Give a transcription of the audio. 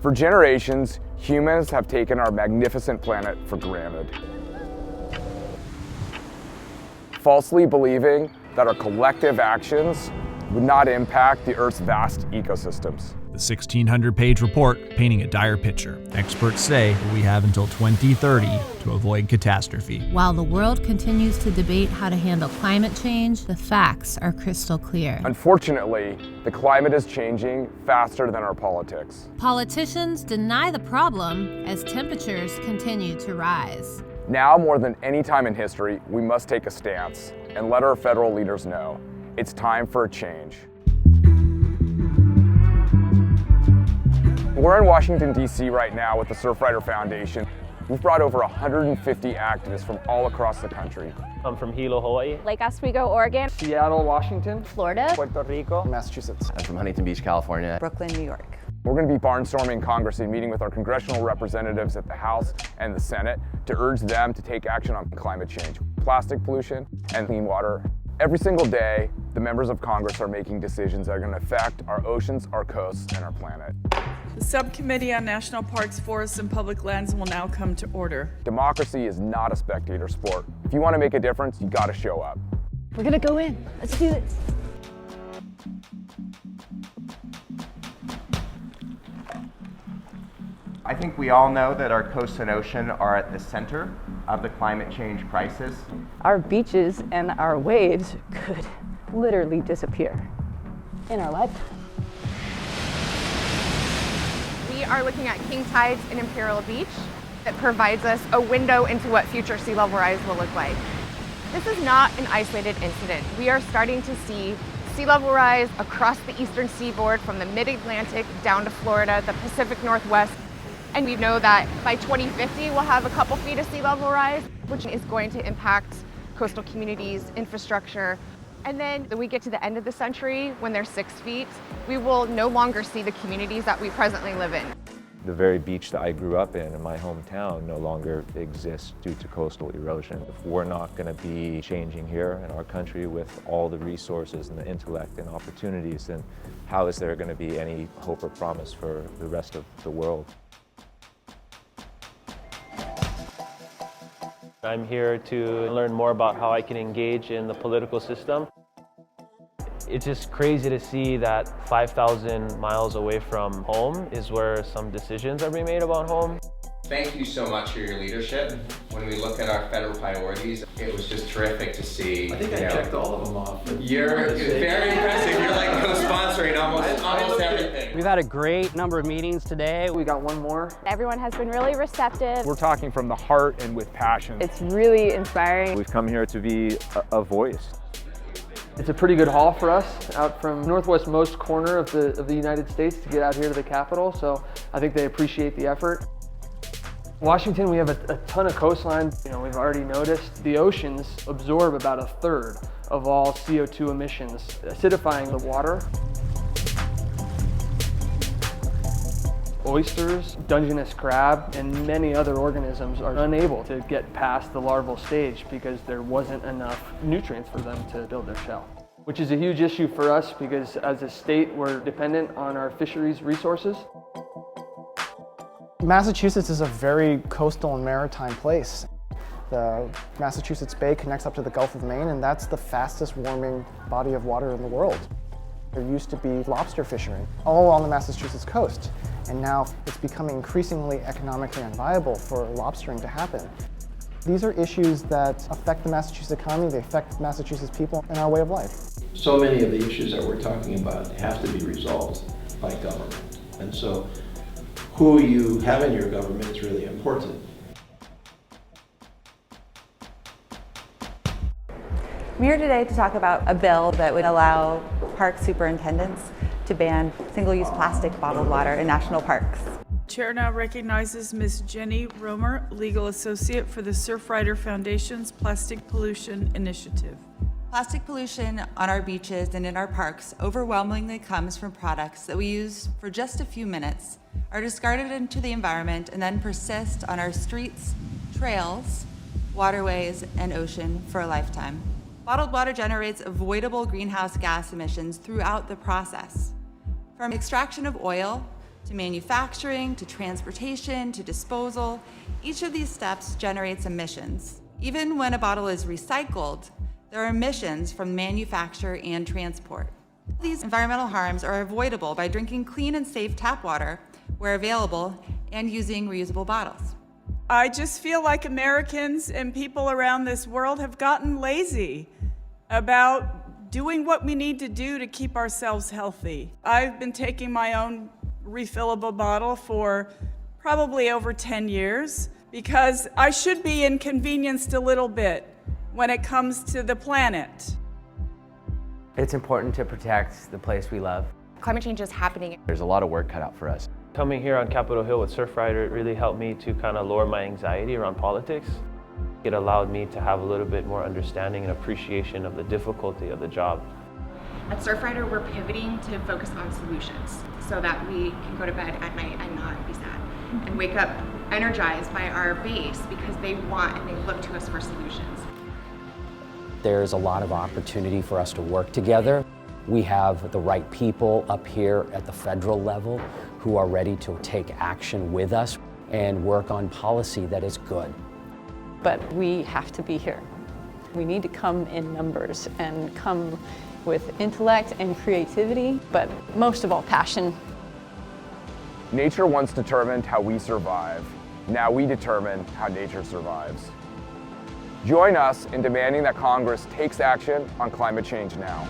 For generations, humans have taken our magnificent planet for granted, falsely believing that our collective actions would not impact the Earth's vast ecosystems. The 1,600-page report painting a dire picture. Experts say we have until 2030 to avoid catastrophe. While the world continues to debate how to handle climate change, the facts are crystal clear. Unfortunately, the climate is changing faster than our politics. Politicians deny the problem as temperatures continue to rise. Now more than any time in history, we must take a stance and let our federal leaders know it's time for a change. We're in Washington, D.C. right now with the Surfrider Foundation. We've brought over 150 activists from all across the country. I'm from Hilo, Hawaii. Lake Oswego, Oregon. Seattle, Washington. Florida. Puerto Rico. Massachusetts. I'm from Huntington Beach, California. Brooklyn, New York. We're going to be barnstorming Congress and meeting with our congressional representatives at the House and the Senate to urge them to take action on climate change, plastic pollution, and clean water. Every single day, the members of Congress are making decisions that are going to affect our oceans, our coasts, and our planet. The Subcommittee on National Parks, Forests, and Public Lands will now come to order. Democracy is not a spectator sport. If you want to make a difference, you got to show up. We're gonna go in. Let's do this. I think we all know that our coast and ocean are at the center of the climate change crisis. Our beaches and our waves could literally disappear in our lifetime. We are looking at king tides in Imperial Beach that provides us a window into what future sea level rise will look like. This is not an isolated incident. We are starting to see sea level rise across the eastern seaboard from the mid-Atlantic down to Florida, the Pacific Northwest. And we know that by 2050, we'll have a couple feet of sea level rise, which is going to impact coastal communities, infrastructure. And then when we get to the end of the century, when they're 6 feet, we will no longer see the communities that we presently live in. The very beach that I grew up in my hometown, no longer exists due to coastal erosion. If we're not going to be changing here in our country with all the resources and the intellect and opportunities, then how is there going to be any hope or promise for the rest of the world? I'm here to learn more about how I can engage in the political system. It's just crazy to see that 5,000 miles away from home is where some decisions are being made about home. Thank you so much for your leadership. When we look at our federal priorities, it was just terrific to see. I think I checked all of them off. You're very impressive. You're like co-sponsoring almost everything. We've had a great number of meetings today. We got one more. Everyone has been really receptive. We're talking from the heart and with passion. It's really inspiring. We've come here to be a voice. It's a pretty good haul for us out from northwestmost corner of the United States to get out here to the Capitol, so I think they appreciate the effort. Washington, we have a ton of coastline. We've already noticed the oceans absorb about 1/3 of all CO2 emissions, acidifying the water. Oysters, Dungeness crab, and many other organisms are unable to get past the larval stage because there wasn't enough nutrients for them to build their shell, which is a huge issue for us because as a state, we're dependent on our fisheries resources. Massachusetts is a very coastal and maritime place. The Massachusetts Bay connects up to the Gulf of Maine, and that's the fastest warming body of water in the world. There used to be lobster fishery all along the Massachusetts coast, and now it's becoming increasingly economically unviable for lobstering to happen. These are issues that affect the Massachusetts economy, they affect Massachusetts people and our way of life. So many of the issues that we're talking about have to be resolved by government, and so who you have in your government is really important. I'm here today to talk about a bill that would allow park superintendents to ban single-use plastic bottled water in national parks. Chair now recognizes Ms. Jenny Romer, Legal Associate for the Surfrider Foundation's Plastic Pollution Initiative. Plastic pollution on our beaches and in our parks overwhelmingly comes from products that we use for just a few minutes, are discarded into the environment, and then persist on our streets, trails, waterways, and ocean for a lifetime. Bottled water generates avoidable greenhouse gas emissions throughout the process. From extraction of oil to manufacturing, to transportation, to disposal. Each of these steps generates emissions. Even when a bottle is recycled, there are emissions from manufacture and transport. These environmental harms are avoidable by drinking clean and safe tap water where available and using reusable bottles. I just feel like Americans and people around this world have gotten lazy about doing what we need to do to keep ourselves healthy. I've been taking my own refillable bottle for probably over 10 years because I should be inconvenienced a little bit when it comes to the planet. It's important to protect the place we love. Climate change is happening. There's a lot of work cut out for us. Coming here on Capitol Hill with Surfrider, it really helped me to kind of lower my anxiety around politics. It allowed me to have a little bit more understanding and appreciation of the difficulty of the job. At Surfrider, we're pivoting to focus on solutions so that we can go to bed at night and not be sad and wake up energized by our base because they want and they look to us for solutions. There's a lot of opportunity for us to work together. We have the right people up here at the federal level who are ready to take action with us and work on policy that is good. But we have to be here. We need to come in numbers and come with intellect and creativity, but most of all, passion. Nature once determined how we survive. Now we determine how nature survives. Join us in demanding that Congress takes action on climate change now.